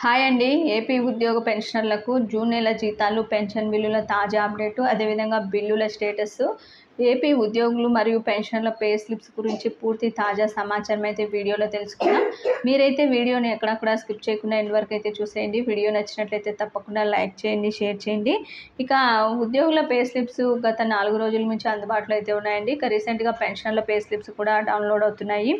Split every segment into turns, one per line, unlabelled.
Hi అండి. AP ఉద్యోగ పెన్షనర్లకు జూన్ నెల జీతాలు, పెన్షన్ బిల్లుల తాజా అప్డేటు, అదేవిధంగా బిల్లుల స్టేటస్సు, ఏపీ ఉద్యోగులు మరియు పెన్షనర్ల పే స్లిప్స్ గురించి పూర్తి తాజా సమాచారం అయితే వీడియోలో తెలుసుకుందాం. మీరైతే వీడియోని ఎక్కడ కూడా స్కిప్ చేయకుండా ఎండ్ వరకు అయితే చూసేయండి. వీడియో నచ్చినట్లయితే తప్పకుండా లైక్ చేయండి, షేర్ చేయండి. ఇక ఉద్యోగుల పే స్లిప్స్ గత 4 రోజుల నుంచి అందుబాటులో అయితే ఉన్నాయండి. ఇక రీసెంట్గా పెన్షనర్ల పే స్లిప్స్ కూడా డౌన్లోడ్ అవుతున్నాయి.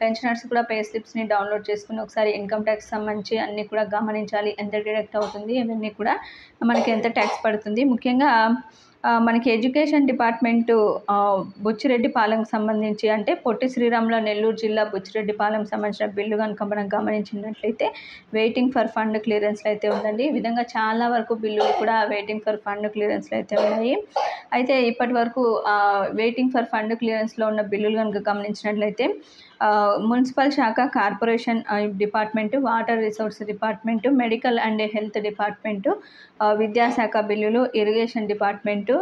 పెన్షనర్స్ కూడా పే స్లిప్స్ని డౌన్లోడ్ చేసుకుని ఒకసారి ఇన్కమ్ ట్యాక్స్ సంబంధించి అన్నీ కూడా గమనించాలి. ఎంత డిడక్ట్ అవుతుంది, ఇవన్నీ కూడా మనకి ఎంత ట్యాక్స్ పడుతుంది. ముఖ్యంగా మనకి ఎడ్యుకేషన్ డిపార్ట్మెంటు బుచ్చిరెడ్డిపాలెంకి సంబంధించి, అంటే పొట్టి శ్రీరాములు నెల్లూరు జిల్లా బుచ్చిరెడ్డిపాలెంకి సంబంధించిన బిల్లు కనుక మనం గమనించినట్లయితే వెయిటింగ్ ఫర్ ఫండ్ క్లియరెన్స్లో అయితే ఉందండి. ఈ విధంగా చాలా వరకు బిల్లులు కూడా వెయిటింగ్ ఫర్ ఫండ్ క్లియరెన్స్లో అయితే ఉన్నాయి. అయితే ఇప్పటి వరకు వెయిటింగ్ ఫర్ ఫండ్ క్లియరెన్స్లో ఉన్న బిల్లులు కనుక గమనించినట్లయితే మున్సిపల్ శాఖ, corporation department, water resource department, medical and health department, విద్యాశాఖ బిల్లులు, ఇరిగేషన్ డిపార్ట్మెంటు,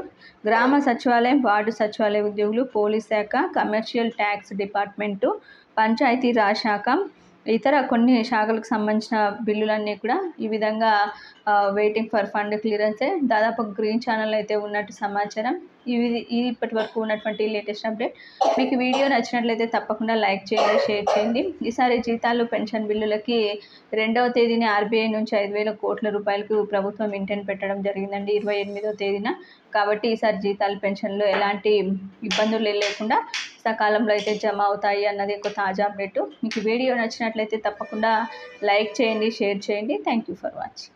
గ్రామ సచివాలయం, వార్డు సచివాలయ ఉద్యోగులు, పోలీస్ శాఖ, commercial tax department, Panchayati Raj శాఖ, ఇతర కొన్ని శాఖలకు సంబంధించిన బిల్లులన్నీ కూడా ఈ విధంగా వెయిటింగ్ ఫర్ ఫండ్ క్లియరెన్సే. దాదాపు గ్రీన్ ఛానల్ అయితే ఉన్నట్టు సమాచారం. ఇది ఇప్పటి వరకు ఉన్నటువంటి లేటెస్ట్ అప్డేట్. మీకు వీడియో నచ్చినట్లయితే తప్పకుండా లైక్ చేయండి, షేర్ చేయండి. ఈసారి జీతాలు, పెన్షన్ బిల్లులకి 2వ తేదీన ఆర్బీఐ నుంచి 5,000 కోట్ల రూపాయలకు ప్రభుత్వం ఇంటెంట్ పెట్టడం జరిగిందండి 28వ తేదీన. కాబట్టి ఈసారి జీతాలు, పెన్షన్లు ఎలాంటి ఇబ్బందులు లేకుండా సకాలంలో అయితే జమ అవుతాయి అన్నది ఒక తాజా అప్డేటు. మీకు వీడియో నచ్చినట్లయితే తప్పకుండా లైక్ చేయండి, షేర్ చేయండి. Thank you for watching.